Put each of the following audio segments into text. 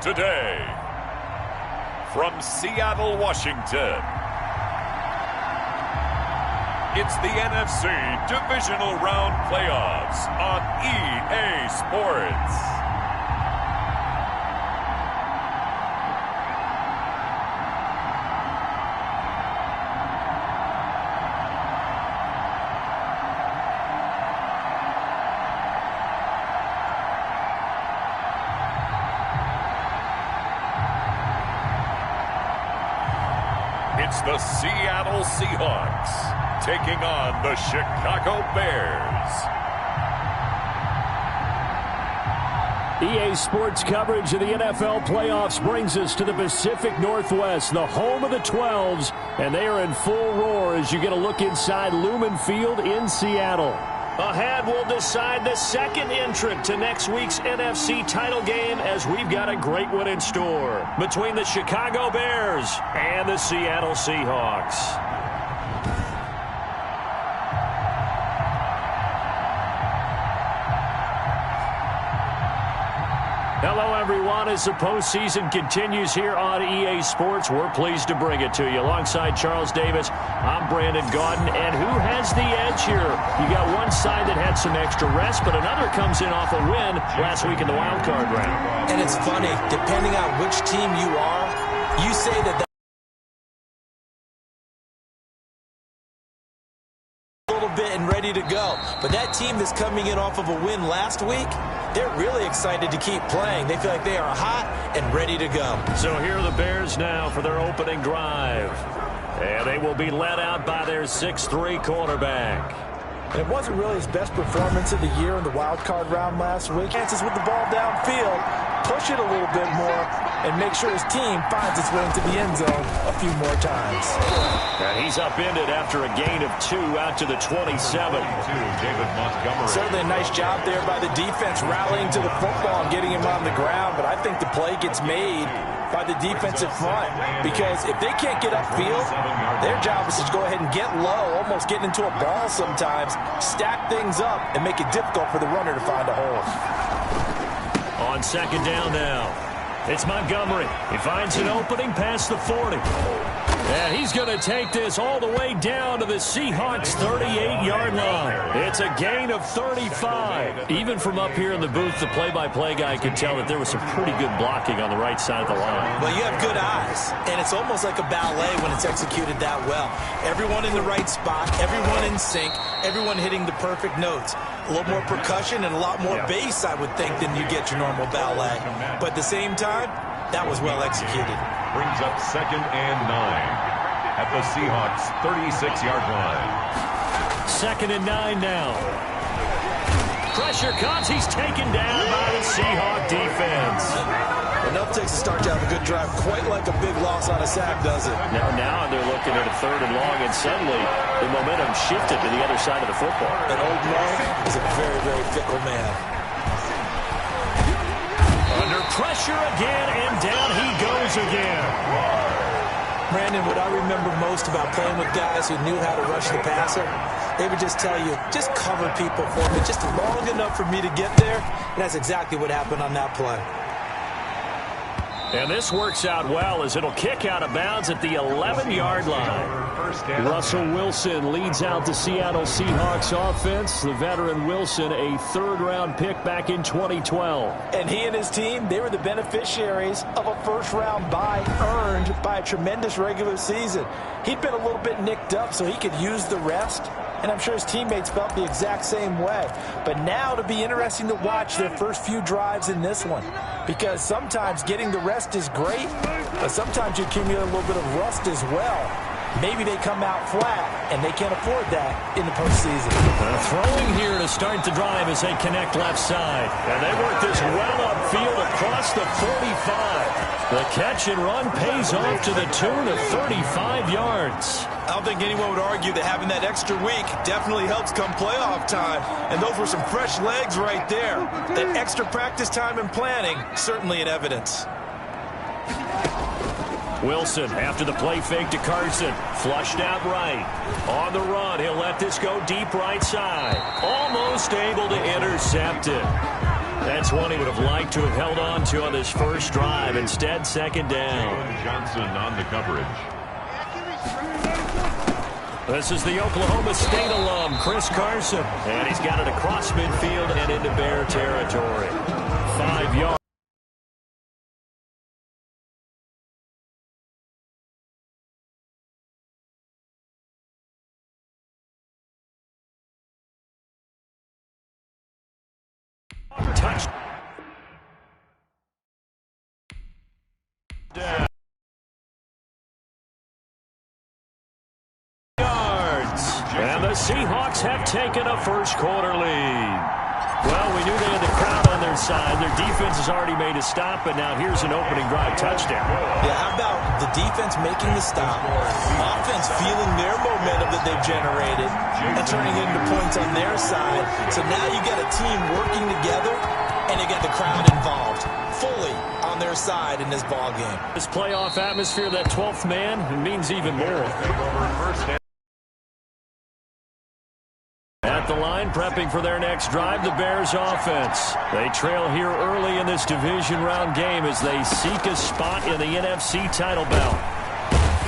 today, from Seattle, Washington, it's the NFC Divisional Round Playoffs on EA Sports. It's the Seattle Seahawks taking on the Chicago Bears. EA Sports coverage of the NFL playoffs brings us to the Pacific Northwest, the home of the 12s, and they are in full roar as you get a look inside Lumen Field in Seattle. Ahead, we'll decide the second entrant to next week's NFC title game as we've got a great one in store between the Chicago Bears and the Seattle Seahawks. Hello, everyone. As the postseason continues here on EA Sports, we're pleased to bring it to you. Alongside Charles Davis, I'm Brandon Gaudin. And who has the edge here? You got one side that had some extra rest, but another comes in off a win last week in the wild card round. And it's funny, depending on which team you are, you say that bit and ready to go. But that team that's coming in off of a win last week, they're really excited to keep playing. They feel like they are hot and ready to go. So here are the Bears now for their opening drive. And they will be led out by their 6'3" quarterback. And it wasn't really his best performance of the year in the wild card round last week. Chances with the ball downfield, push it a little bit more, and make sure his team finds its way into the end zone a few more times. And he's upended after a gain of 2 out to the 27. Certainly a nice job there by the defense rallying to the football and getting him on the ground, but I think the play gets made by the defensive front, because if they can't get upfield, their job is to go ahead and get low, almost getting into a ball sometimes, stack things up, and make it difficult for the runner to find a hole. On second down now, it's Montgomery. He finds an opening past the 40. And he's going to take this all the way down to the Seahawks' 38-yard line. It's a gain of 35. Even from up here in the booth, the play-by-play guy could tell that there was some pretty good blocking on the right side of the line. Well, you have good eyes, and it's almost like a ballet when it's executed that well. Everyone in the right spot, everyone in sync, everyone hitting the perfect notes. A little more percussion and a lot more bass, I would think, than you get your normal ballet. But at the same time, that was well executed. Brings up 2nd and 9 at the Seahawks' 36-yard line. 2nd and 9 now. Pressure comes. He's taken down by the Seahawk defense. Enough takes a start to have a good drive, quite like a big loss on a sack, does it? Now they're looking at a 3rd and long, and suddenly the momentum shifted to the other side of the football. And old Mo is a very, very fickle man. Under pressure again, and down he goes again. Brandon, what I remember most about playing with guys who knew how to rush the passer, they would just tell you, just cover people for me, just long enough for me to get there. And that's exactly what happened on that play. And this works out well as it'll kick out of bounds at the 11-yard line. Russell Wilson leads out the Seattle Seahawks offense. The veteran Wilson, a 3rd-round pick back in 2012. And he and his team, they were the beneficiaries of a 1st-round bye earned by a tremendous regular season. He'd been a little bit nicked up, so he could use the rest. And I'm sure his teammates felt the exact same way. But now it'll be interesting to watch their first few drives in this one. Because sometimes getting the rest is great, but sometimes you accumulate a little bit of rust as well. Maybe they come out flat, and they can't afford that in the postseason. Throwing here to start the drive as they connect left side. And they work this well upfield across the 45. The catch and run pays off to the tune of 35 yards. I don't think anyone would argue that having that extra week definitely helps come playoff time. And those were some fresh legs right there. That extra practice time and planning, certainly in evidence. Wilson, after the play fake to Carson, flushed out right. On the run, he'll let this go deep right side. Almost able to intercept it. That's one he would have liked to have held on to on this first drive. Instead, second down. Johnson on the coverage. This is the Oklahoma State alum, Chris Carson. And he's got it across midfield and into Bear territory. 5 yards. Touch. And the Seahawks have taken a first-quarter lead. Well, we knew they had the crowd on their side. Their defense has already made a stop, but now here's an opening drive touchdown. Yeah, how about the defense making the stop, offense feeling their momentum that they've generated, and turning it into points on their side. So now you got a team working together, and you got the crowd involved fully on their side in this ball game. This playoff atmosphere, that 12th man, it means even more. At the line, prepping for their next drive, the Bears offense. They trail here early in this division round game as they seek a spot in the NFC title bout.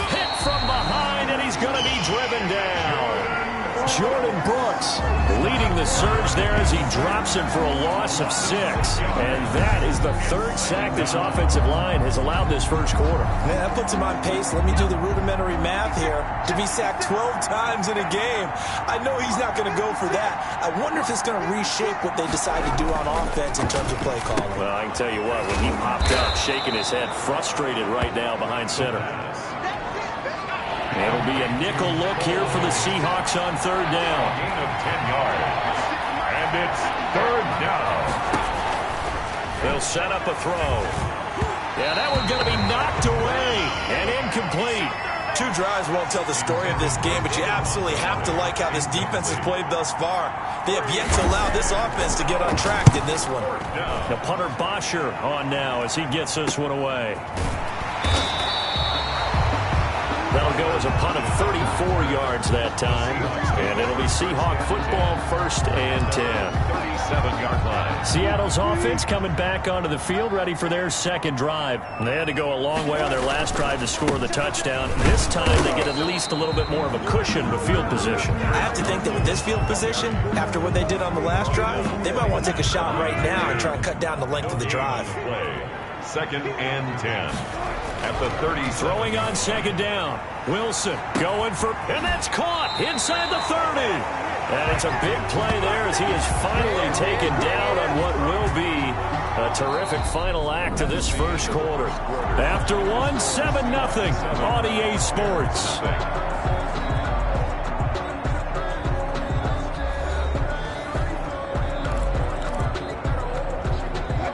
Hit from behind, and he's going to be driven down. Jordan Brooks leading the surge there as he drops him for a loss of 6. And that is the 3rd sack this offensive line has allowed this first quarter. Man, that puts him on pace. Let me do the rudimentary math here. To be sacked 12 times in a game, I know he's not going to go for that. I wonder if it's going to reshape what they decide to do on offense in terms of play calling. Well, I can tell you what, when he popped up, shaking his head, frustrated right now behind center. It'll be a nickel look here for the Seahawks on 3rd down. Gain of 10 yards. And it's 3rd down. They'll set up a throw. Yeah, that one's going to be knocked away and incomplete. 2 drives won't tell the story of this game, but you absolutely have to like how this defense has played thus far. They have yet to allow this offense to get untracked in this one. The punter Bosher on now as he gets this one away. That'll go as a punt of 34 yards that time. And it'll be Seahawk football, 1st and 10. 37-yard line. Seattle's offense coming back onto the field, ready for their second drive. They had to go a long way on their last drive to score the touchdown. This time they get at least a little bit more of a cushion with field position. I have to think that with this field position, after what they did on the last drive, they might want to take a shot right now and try to cut down the length of the drive. Play. 2nd and 10. At the 30. Throwing on 2nd down. Wilson going for, and that's caught inside the 30. And it's a big play there as he is finally taken down on what will be a terrific final act of this first quarter. After 7-0 on EA Sports.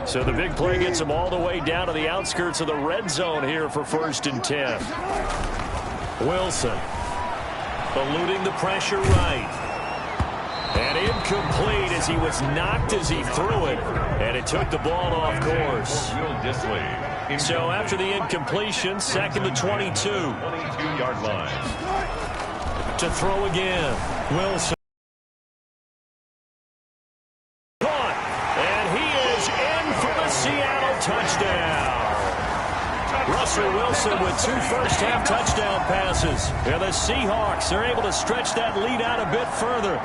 So the big play gets him all the way down to the outskirts of the red zone here for 1st and 10. Wilson eluding the pressure right. And incomplete as he was knocked as he threw it. And it took the ball off course. So after the incompletion, 2nd and 22. 22-yard line. To throw again. Wilson. Seattle touchdown. Russell Wilson with 2 first-half touchdown passes. And the Seahawks are able to stretch that lead out a bit further.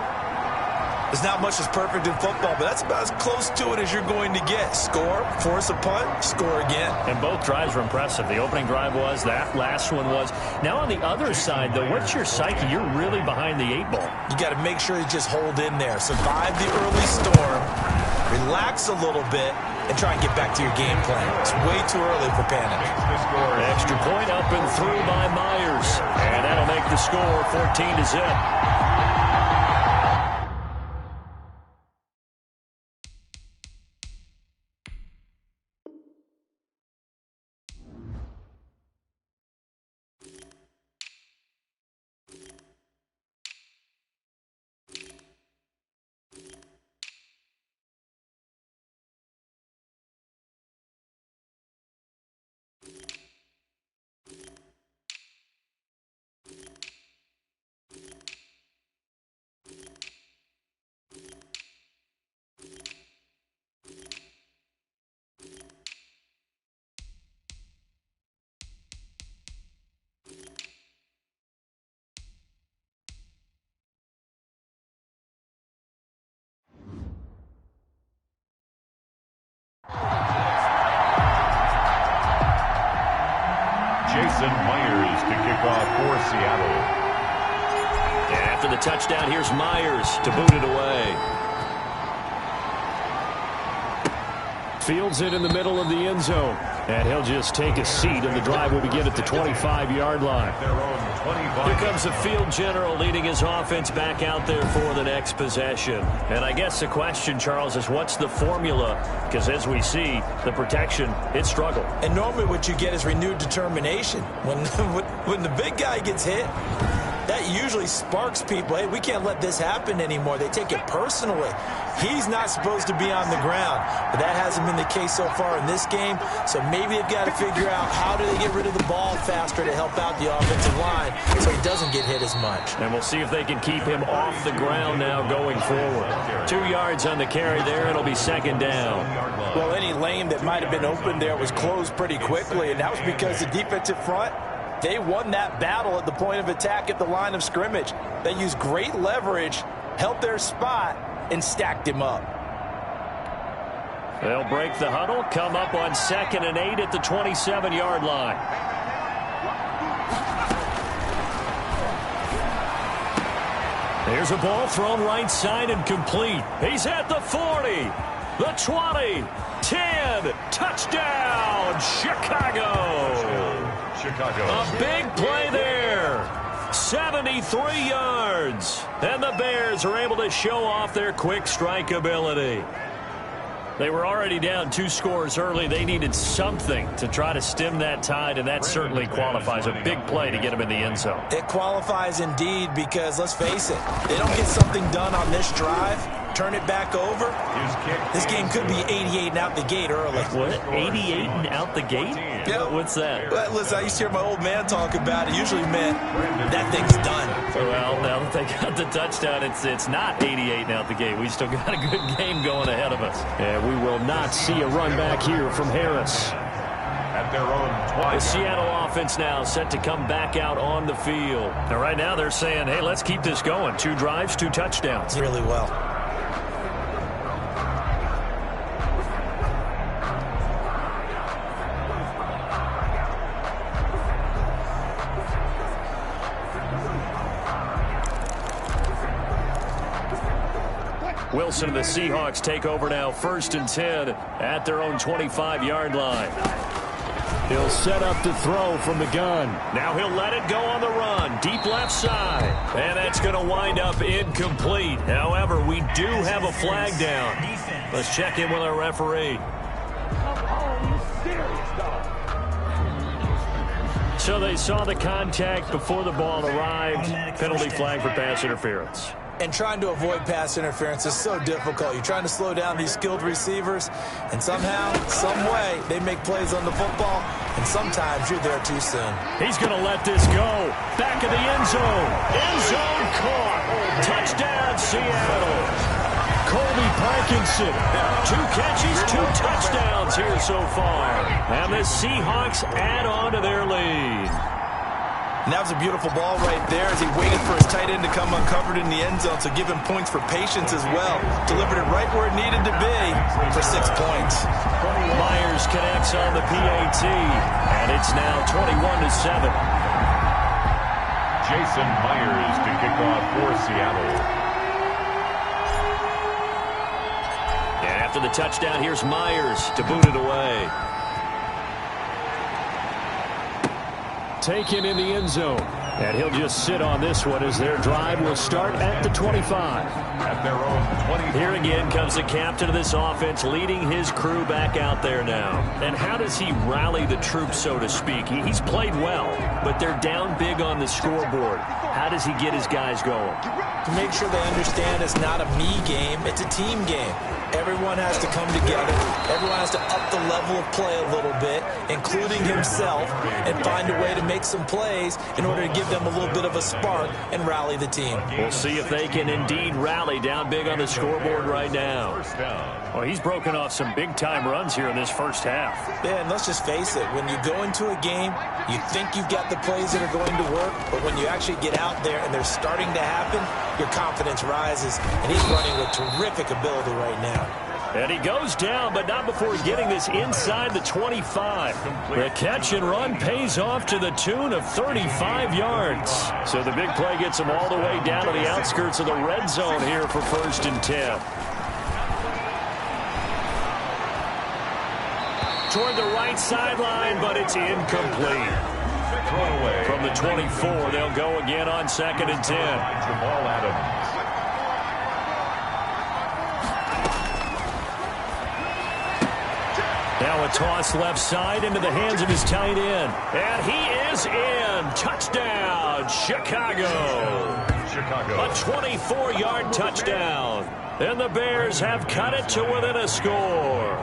There's not much that's perfect in football, but that's about as close to it as you're going to get. Score, force a punt, score again. And both drives were impressive. The opening drive was, that last one was. Now on the other side, though, what's your psyche? You're really behind the 8 ball. You got to make sure you just hold in there. Survive the early storm, relax a little bit, and try and get back to your game plan. It's way too early for panic. Extra point up and through by Myers. And that'll make the score 14-0. touchdown, here's Myers to boot it away. Fields it in the middle of the end zone. And he'll just take a seat, and the drive will begin at the 25-yard line. Here comes the field general leading his offense back out there for the next possession. And I guess the question, Charles, is what's the formula? Because as we see, the protection, it struggled. And normally what you get is renewed determination. When the big guy gets hit, that usually sparks people. Hey, we can't let this happen anymore. They take it personally. He's not supposed to be on the ground, but that hasn't been the case so far in this game. So maybe they've got to figure out how do they get rid of the ball faster to help out the offensive line so he doesn't get hit as much. And we'll see if they can keep him off the ground now going forward. 2 yards on the carry there. It'll be second down. Well, any lane that might have been open there was closed pretty quickly, and that was because the defensive front, they won that battle at the point of attack at the line of scrimmage. They used great leverage, held their spot, and stacked him up. They'll break the huddle, come up on 2nd and 8 at the 27-yard line. There's a ball thrown right side and complete. He's at the 40, the 20, 10, touchdown, Chicago. A big play there. 73 yards. And the Bears are able to show off their quick strike ability. They were already down 2 scores early. They needed something to try to stem that tide, and that certainly qualifies. A big play to get them in the end zone. It qualifies indeed because, let's face it, they don't get something done on this drive, turn it back over, this game could be 88 and out the gate early. What? 88 and out the gate? Yeah. What's that? Well, listen, I used to hear my old man talk about it. Usually meant that thing's done. Well, now that they got the touchdown, it's not 88 and out the gate. We still got a good game going ahead of us. And we will not see a run back here from Harris. At their own 20. The Seattle offense now set to come back out on the field. And right now they're saying, hey, let's keep this going. 2 drives, 2 touchdowns. Really well. Wilson and the Seahawks take over now, 1st and 10 at their own 25-yard line. He'll set up to throw from the gun. Now he'll let it go on the run. Deep left side. And that's going to wind up incomplete. However, we do have a flag down. Let's check in with our referee. So they saw the contact before the ball arrived. Penalty flag for pass interference. And trying to avoid pass interference is so difficult. You're trying to slow down these skilled receivers, and somehow, some way, they make plays on the football, and sometimes you're there too soon. He's going to let this go. Back of the end zone. End zone caught. Touchdown, Seattle. Colby Parkinson. 2 catches, 2 touchdowns here so far. And the Seahawks add on to their lead. And that was a beautiful ball right there as he waited for his tight end to come uncovered in the end zone, so give him points for patience as well. Delivered it right where it needed to be for 6 points. Myers connects on the PAT, and it's now 21-7. Jason Myers to kick off for Seattle. And after the touchdown, here's Myers to boot it away. Taken in the end zone. And he'll just sit on this one as their drive will start at the 25. At their own 20. Here again comes the captain of this offense leading his crew back out there now. And how does he rally the troops, so to speak? He's played well, but they're down big on the scoreboard. How does he get his guys going? To make sure they understand it's not a me game, it's a team game. Everyone has to come together. Everyone has to up the level of play a little bit, including himself, and find a way to make some plays in order to give them a little bit of a spark and rally the team. We'll see if they can indeed rally down big on the scoreboard right now. Well, he's broken off some big-time runs here in this first half. Yeah, and let's just face it. When you go into a game, you think you've got the plays that are going to work, but when you actually get out there and they're starting to happen, your confidence rises, and he's running with terrific ability right now. And he goes down, but not before getting this inside the 25. The catch and run pays off to the tune of 35 yards. So the big play gets him all the way down to the outskirts of the red zone here for 1st and 10. Toward the right sideline, but it's incomplete. From the 24, they'll go again on 2nd and 10. Jamal Adams. Now a toss left side into the hands of his tight end. And he is in. Touchdown, Chicago. A 24-yard touchdown. And the Bears have cut it to within a score.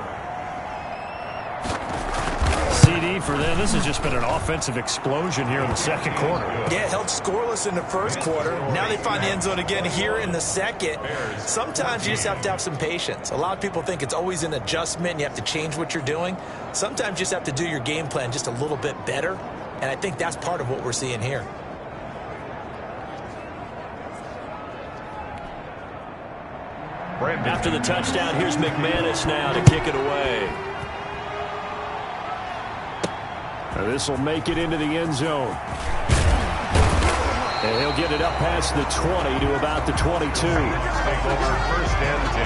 CD for them. This has just been an offensive explosion here in the 2nd quarter. Yeah, held scoreless in the 1st quarter. Now they find the end zone again here in the 2nd. Sometimes you just have to have some patience. A lot of people think it's always an adjustment. You have to change what you're doing. Sometimes you just have to do your game plan just a little bit better. And I think that's part of what we're seeing here. After the touchdown, here's McManus now to kick it away. This will make it into the end zone. And he'll get it up past the 20 to about the 22. Take over 1st and 10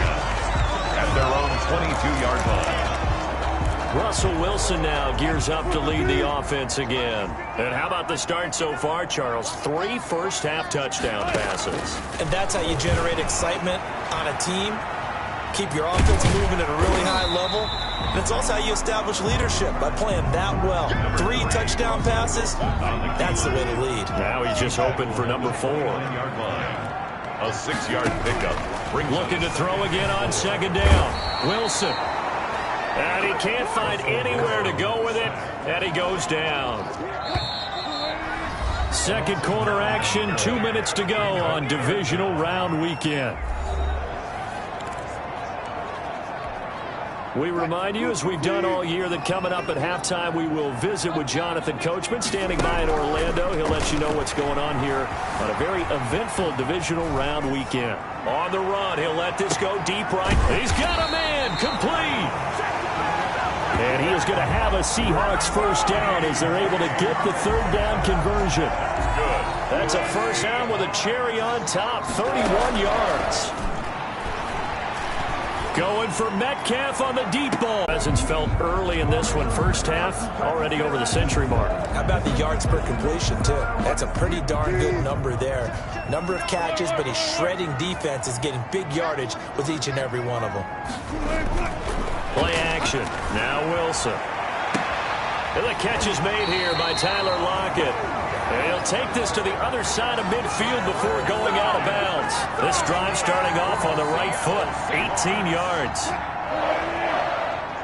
at their own 22-yard line. Russell Wilson now gears up to lead the offense again. And how about the start so far, Charles? 3 first-half touchdown passes. And that's how you generate excitement on a team. Keep your offense moving at a really high level. And it's also how you establish leadership, by playing that well. 3 touchdown passes, that's the way to lead. Now he's just hoping for number 4. A 6-yard pickup. Looking to throw again on 2nd down. Wilson. And he can't find anywhere to go with it, and he goes down. 2nd quarter action, 2 minutes to go on divisional round weekend. We remind you, as we've done all year, that coming up at halftime, we will visit with Jonathan Coachman, standing by in Orlando. He'll let you know what's going on here on a very eventful divisional round weekend. On the run, he'll let this go deep right. He's got a man, complete. And he is going to have a Seahawks 1st down as they're able to get the 3rd down conversion. Good. That's a 1st down with a cherry on top, 31 yards. Going for Metcalf on the deep ball. Presence felt early in this one. 1st half, already over the century mark. How about the yards per completion, too? That's a pretty darn good number there. Number of catches, but he's shredding defenses, getting big yardage with each and every one of them. Play action. Now Wilson. And the catch is made here by Tyler Lockett. And he'll take this to the other side of midfield before going out of bounds. This drive starting off on the right foot. 18 yards.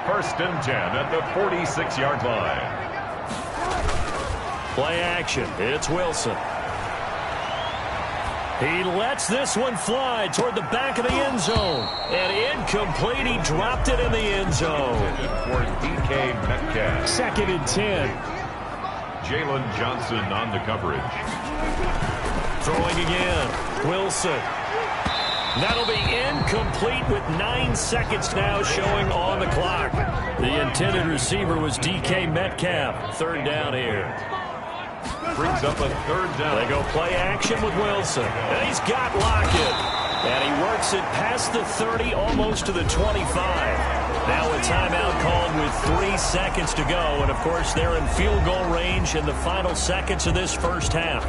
1st and 10 at the 46-yard line. Play action. It's Wilson. He lets this one fly toward the back of the end zone. And incomplete. He dropped it in the end zone. For DK Metcalf. 2nd and 10. Jalen Johnson on the coverage. Throwing again. Wilson. That'll be incomplete with 9 seconds now showing on the clock. The intended receiver was DK Metcalf. 3rd down here. Brings up a 3rd down. They go play action with Wilson. And he's got Lockett. And he works it past the 30, almost to the 25. Now a timeout called with 3 seconds to go. And, of course, they're in field goal range in the final seconds of this 1st half.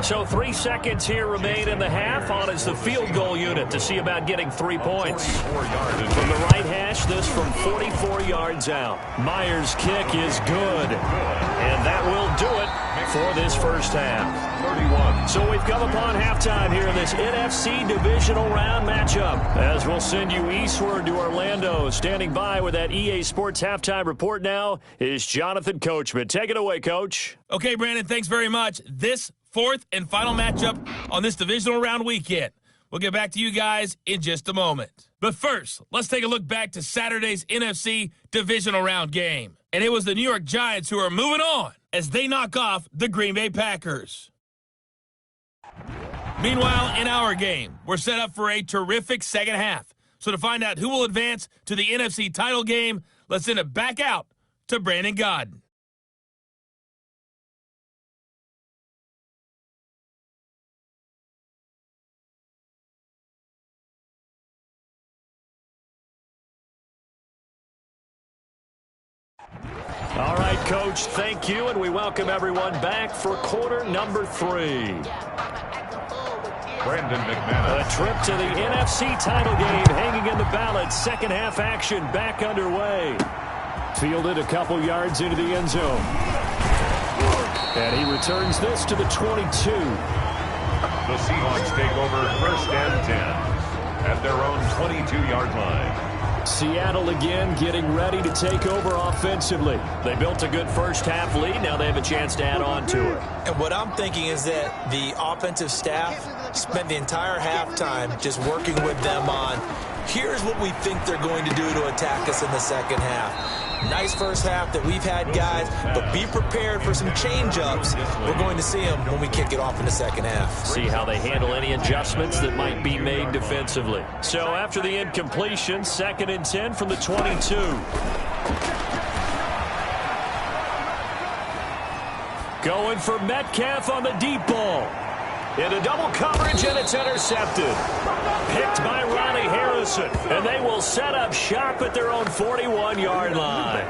So 3 seconds here remain in the half. On is the field goal unit to see about getting 3 points. From the right hash, this from 44 yards out. Myers' kick is good. And And that will do it for this first half. 31. So we've come upon halftime here in this NFC divisional round matchup. As we'll send you eastward to Orlando. Standing by with that EA Sports halftime report now is Jonathan Coachman. Take it away, Coach. Okay, Brandon, thanks very much. This fourth and final matchup on this divisional round weekend. We'll get back to you guys in just a moment. But first, let's take a look back to Saturday's NFC divisional round game. And it was the New York Giants who are moving on as they knock off the Green Bay Packers. Meanwhile, in our game, we're set up for a terrific second half. So to find out who will advance to the NFC title game, let's send it back out to Brandon Godden. All right, Coach, thank you, and we welcome everyone back for quarter number 3. Brandon McManus. A trip to the NFC title game hanging in the balance. Second half action back underway. Fielded a couple yards into the end zone. And he returns this to the 22. The Seahawks take over first and 10 at their own 22-yard line. Seattle again getting ready to take over offensively. They built a good first half lead. Now they have a chance to add on to it. And what I'm thinking is that the offensive staff spent the entire halftime just working with them on, here's what we think they're going to do to attack us in the second half. Nice first half that we've had, guys, but be prepared for some change-ups. We're going to see them when we kick it off in the second half. See how they handle any adjustments that might be made defensively. So after the incompletion, 2nd and 10 from the 22. Going for Metcalf on the deep ball. Into double coverage, and it's intercepted. Picked by Ronnie Harrison, and they will set up shop at their own 41-yard line.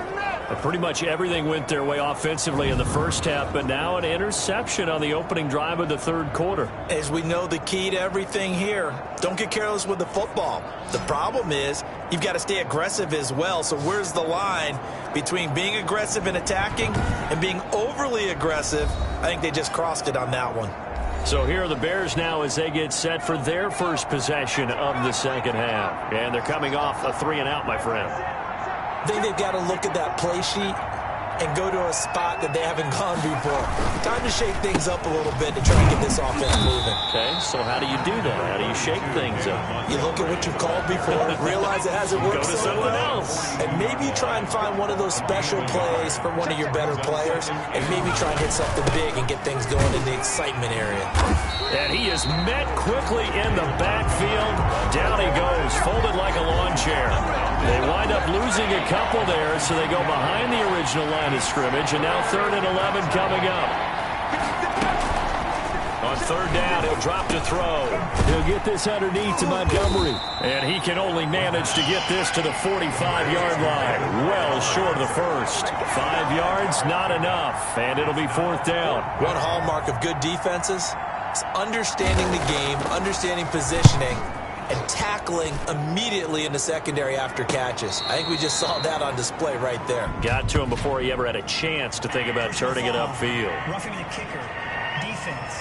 Pretty much everything went their way offensively in the first half, but now an interception on the opening drive of the third quarter. As we know, the key to everything here, don't get careless with the football. The problem is you've got to stay aggressive as well. So where's the line between being aggressive and attacking and being overly aggressive? I think they just crossed it on that one. So here are the Bears now as they get set for their first possession of the second half. And they're coming off a 3-and-out, my friend. I think they've got to look at that play sheet and go to a spot that they haven't gone before. Time to shake things up a little bit to try and get this offense moving. Okay, so how do you do that? How do you shake things up? You look at what you've called before, realize it hasn't worked Go to so something well, else. and maybe you try and find one of those special plays from one of your better players, and maybe try and hit something big and get things going in the excitement area. And he is met quickly in the backfield. Down he goes, folded like a lawn chair. They wind up losing a couple there, so they go behind the original line of scrimmage, and now 3rd and 11 coming up. On 3rd down, he'll drop to throw. He'll get this underneath to Montgomery. And he can only manage to get this to the 45-yard line. Well short of the first. 5 yards, not enough. And it'll be 4th down. One hallmark of good defenses is understanding the game, understanding positioning, and tackling immediately in the secondary after catches. I think we just saw that on display right there. Got to him before he ever had a chance to think about turning it upfield. Roughing the kicker. Defense.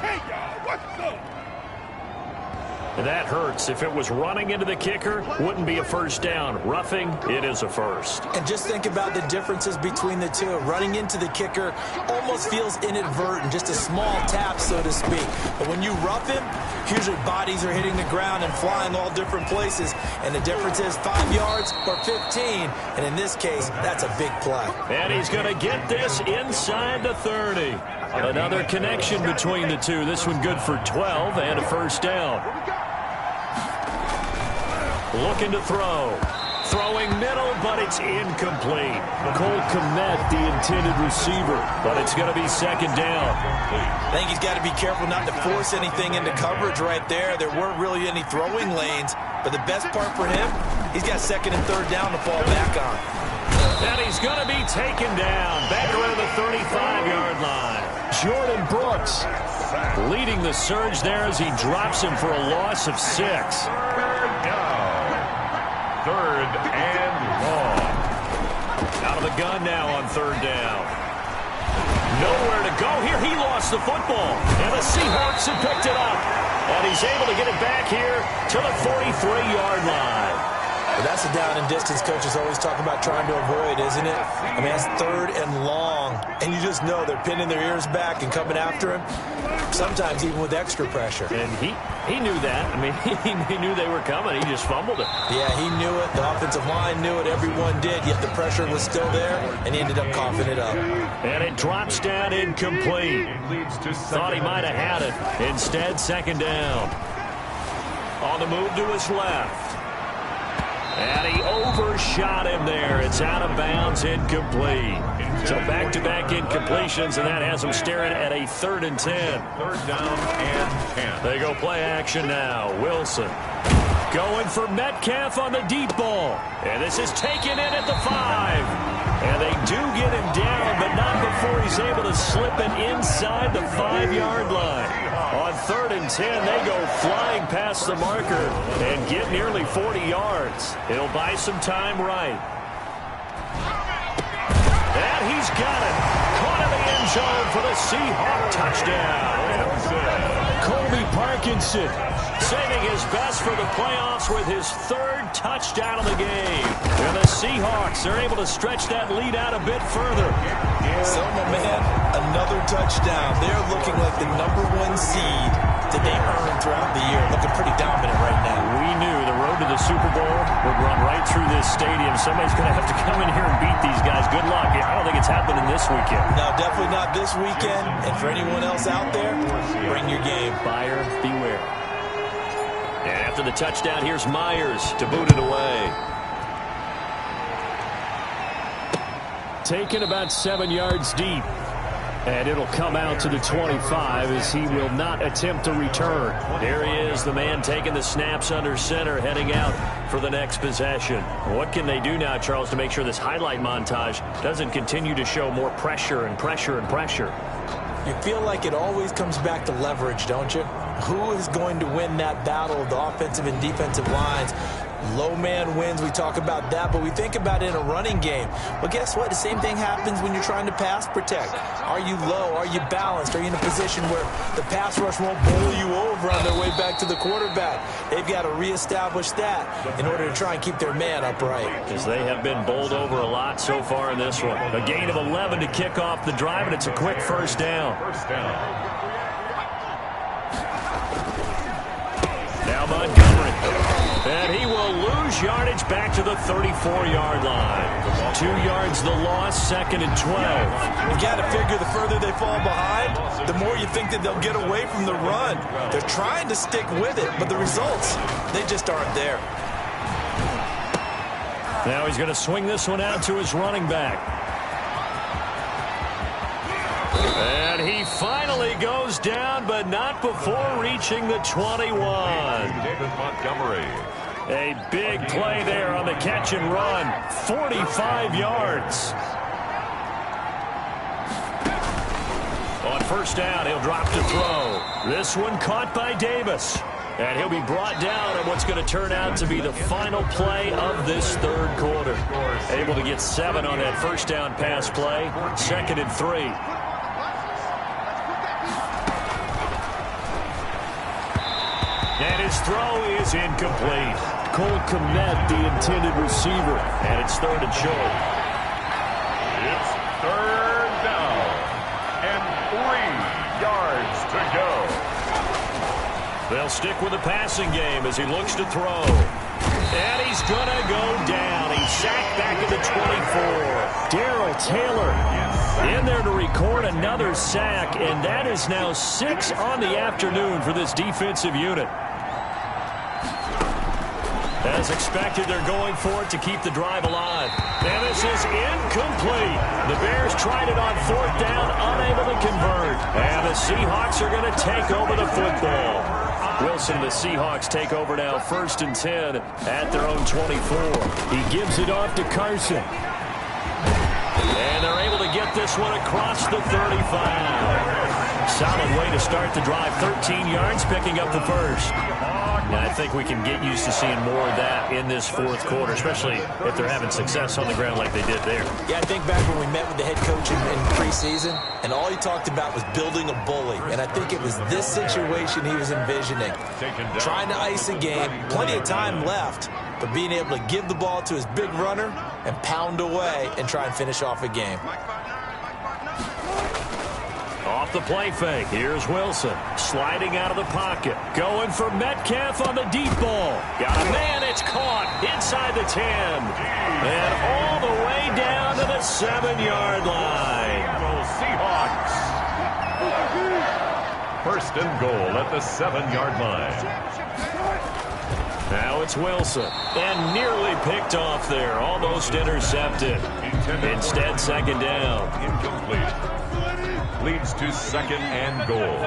Hey, y'all, what's up? That hurts. If it was running into the kicker, wouldn't be a first down. Roughing, it is a first. And just think about the differences between the two. Running into the kicker almost feels inadvertent, just a small tap, so to speak. But when you rough him, usually bodies are hitting the ground and flying all different places. And the difference is 5 yards or 15. And in this case, that's a big play. And he's going to get this inside the 30. Another connection between the two. This one good for 12 and a first down. Looking to throw. Throwing middle, but it's incomplete. Cole Kmet, the intended receiver, but it's going to be 2nd down. I think he's got to be careful not to force anything into coverage right there. There weren't really any throwing lanes, but the best part for him, he's got 2nd and 3rd down to fall back on. And he's going to be taken down back around the 35-yard line. Jordan Brooks leading the surge there as he drops him for a loss of 6. 3rd down. 3rd and long. Out of the gun now on third down. Nowhere to go here. He lost the football. And the Seahawks have picked it up. And he's able to get it back here to the 43-yard line. Well, that's a down and distance coaches always talk about trying to avoid, isn't it? I mean, that's third and long. And you just know they're pinning their ears back and coming after him, sometimes even with extra pressure. And he knew that. I mean, he knew they were coming. He just fumbled it. Yeah, he knew it. The offensive line knew it. Everyone did, yet the pressure was still there, and he ended up coughing it up. And it drops down incomplete. Thought he might have had it. Instead, second down. On the move to his left. And he overshot him there. It's out of bounds, incomplete. So back-to-back incompletions, and that has him staring at a 3rd and 10. Third down and 10. They go play action now. Wilson going for Metcalf on the deep ball. And this is taken in at the 5. And they do get him down, but not before he's able to slip it inside the 5-yard line. On 3rd and 10, they go flying past the marker and get nearly 40 yards. It'll buy some time right. And he's got it. Caught in the end zone for the Seahawks touchdown. Colby Parkinson saving his best for the playoffs with his 3rd touchdown of the game. And the Seahawks are able to stretch that lead out a bit further. So, my man, another touchdown. They're looking like the #1 seed that they earned throughout the year. Looking pretty dominant right now. We knew the road to the Super Bowl would run right through this stadium. Somebody's going to have to come in here and beat these guys. Good luck. I don't think it's happening this weekend. No, definitely not this weekend. And for anyone else out there, bring your game. Buyer beware. And after the touchdown, here's Myers to boot it away. Taken about 7 yards deep. And it'll come out to the 25 as he will not attempt to return. There he is, the man taking the snaps under center, heading out for the next possession. What can they do now, Charles, to make sure this highlight montage doesn't continue to show more pressure and pressure and pressure? You feel like it always comes back to leverage, don't you? Who is going to win that battle of the offensive and defensive lines? Low man wins. We talk about that, but we think about it in a running game. Well, guess what? The same thing happens when you're trying to pass protect. Are you low? Are you balanced? Are you in a position where the pass rush won't bowl you over on their way back to the quarterback? They've got to reestablish that in order to try and keep their man upright. Because they have been bowled over a lot so far in this one. A gain of 11 to kick off the drive, and it's a quick first down. Now Montgomery. And he will lose yardage back to the 34-yard line. 2 yards the loss, 2nd and 12. You got to figure the further they fall behind, the more you think that they'll get away from the run. They're trying to stick with it, but the results, they just aren't there. Now he's going to swing this one out to his running back. And he finally goes down, but not before reaching the 21. David Montgomery. A big play there on the catch and run. 45 yards. On first down, he'll drop to throw. This one caught by Davis. And he'll be brought down on what's going to turn out to be the final play of this 3rd quarter. Able to get 7 on that first down pass play. 2nd and 3. And his throw is incomplete. Cole Kmet, the intended receiver. And it's 3rd and short. It's 3rd down and 3 yards to go. They'll stick with the passing game as he looks to throw. And he's going to go down. He's sacked back at the 24. Darrell Taylor in there to record another sack, and that is now 6 on the afternoon for this defensive unit. As expected, they're going for it to keep the drive alive. And this is incomplete. The Bears tried it on 4th down, unable to convert. And the Seahawks are going to take over the football. Wilson and the Seahawks take over now, 1st and 10 at their own 24. He gives it off to Carson. And they're able to get this one across the 35. Solid way to start the drive. 13 yards, picking up the first. Yeah, I think we can get used to seeing more of that in this fourth quarter, especially if they're having success on the ground like they did there. Yeah, I think back when we met with the head coach in preseason, and all he talked about was building a bully. And I think it was this situation he was envisioning. Trying to ice a game, plenty of time left, but being able to give the ball to his big runner and pound away and try and finish off a game. Off the play fake, here's Wilson. Sliding out of the pocket. Going for Metcalf on the deep ball. Got a man, it's caught inside the 10. And all the way down to the 7-yard line. Seahawks. First and goal at the 7-yard line. Now it's Wilson. And nearly picked off there. Almost intercepted. Instead, second down. Incomplete. Leads to second and goal.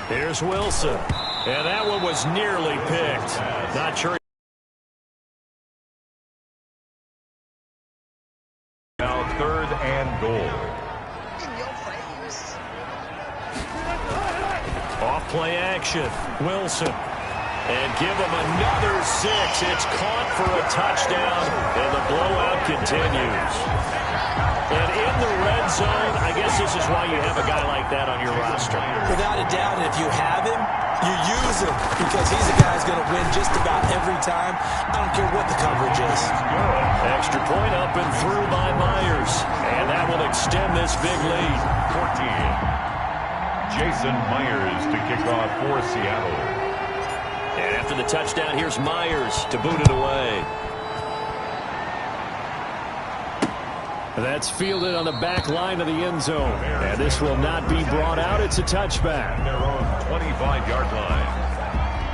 Here's Wilson. And that one was nearly picked. Not sure. Now third and goal. Off play action. Wilson. And give him another 6. It's caught for a touchdown. And the blowout continues. And in the red zone, I guess this is why you have a guy like that on your roster. Without a doubt, and if you have him, you use him because he's a guy who's going to win just about every time. I don't care what the coverage is. Extra point up and through by Myers. And that will extend this big lead. 14. Jason Myers to kick off for Seattle. And after the touchdown, here's Myers to boot it away. That's fielded on the back line of the end zone. And this will not be brought out. It's a touchback. Their own 25-yard line.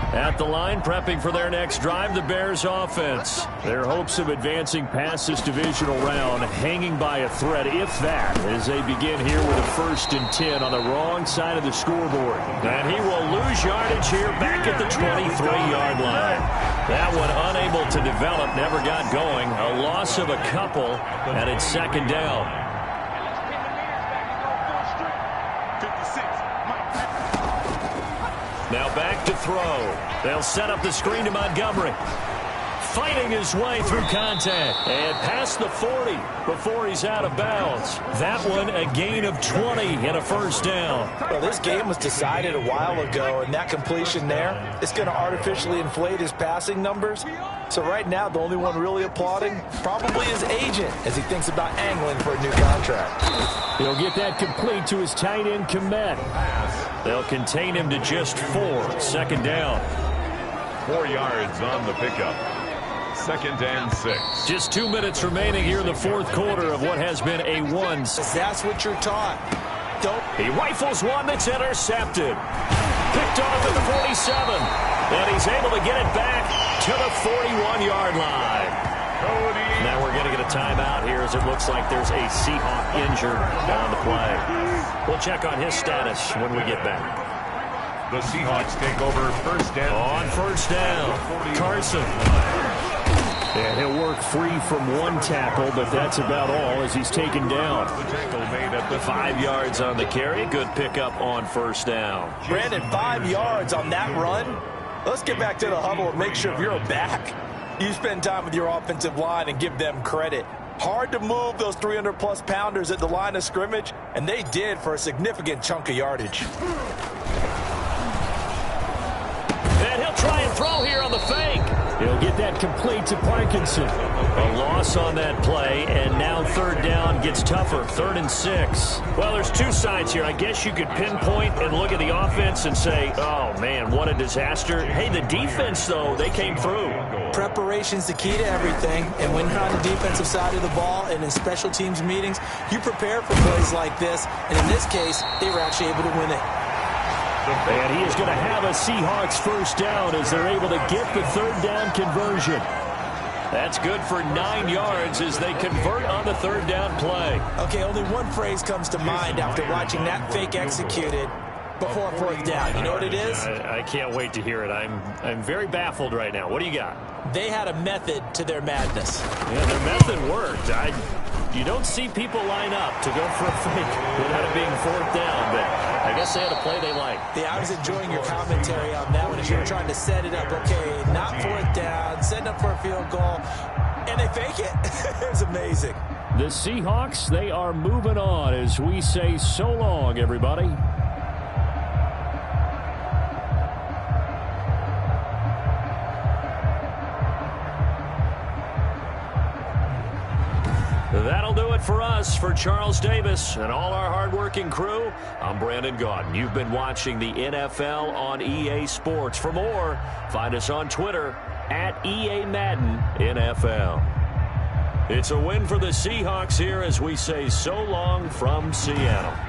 At the line, prepping for their next drive, the Bears offense. Their hopes of advancing past this divisional round hanging by a thread, if that, as they begin here with a 1st and 10 on the wrong side of the scoreboard. And he will lose yardage here back at the 23-yard line. That one unable to develop, never got going. A loss of a couple, and it's second down. Now back to throw. They'll set up the screen to Montgomery. Fighting his way through contact. And past the 40 before he's out of bounds. That one a gain of 20 and a first down. Well, this game was decided a while ago, and that completion there is going to artificially inflate his passing numbers. So right now, the only one really applauding probably his agent as he thinks about angling for a new contract. He'll get that complete to his tight end, Komet. They'll contain him to just 4. Second down. 4 yards on the pickup. Second and 6. Just 2 minutes remaining here in the fourth quarter of what has been a one. That's what you're taught. He rifles one that's intercepted. Picked off at the 47. And he's able to get it back to the 41-yard line. Now we're going to get a timeout here as it looks like there's a Seahawk injured on the play. We'll check on his status when we get back. The Seahawks take over first down. On first down, Carson. And he'll work free from one tackle, but that's about all as he's taken down. The tackle made at the 5 yards on the carry. Good pickup on first down. Brandon, 5 yards on that run. Let's get back to the huddle and make sure if you're a back, you spend time with your offensive line and give them credit. Hard to move those 300-plus pounders at the line of scrimmage, and they did for a significant chunk of yardage. And he'll try and throw here on the fake. He'll get that complete to Parkinson. A loss on that play, and now third down gets tougher. 3rd and 6. Well, there's two sides here. I guess you could pinpoint and look at the offense and say, oh, man, what a disaster. Hey, the defense, though, they came through. Preparation's the key to everything, and when you're on the defensive side of the ball and in special teams meetings, you prepare for plays like this, and in this case, they were actually able to win it. And he is going to have a Seahawks first down as they're able to get the third down conversion. That's good for 9 yards as they convert on the third down play. Okay, only one phrase comes to mind after watching that fake executed before fourth down. You know what it is? I can't wait to hear it. I'm very baffled right now. What do you got? They had a method to their madness. Yeah, their method worked. You don't see people line up to go for a fake without it being fourth down, but I guess they had a play they liked. Yeah, I was enjoying your commentary on that one as you were trying to set it up. Okay, not fourth down, setting up for a field goal, and they fake it. It was amazing. The Seahawks, they are moving on as we say so long, everybody. That'll do it for us. For Charles Davis and all our hardworking crew, I'm Brandon Gaudin. You've been watching the NFL on EA Sports. For more, find us on Twitter at EA Madden NFL. It's a win for the Seahawks here as we say so long from Seattle.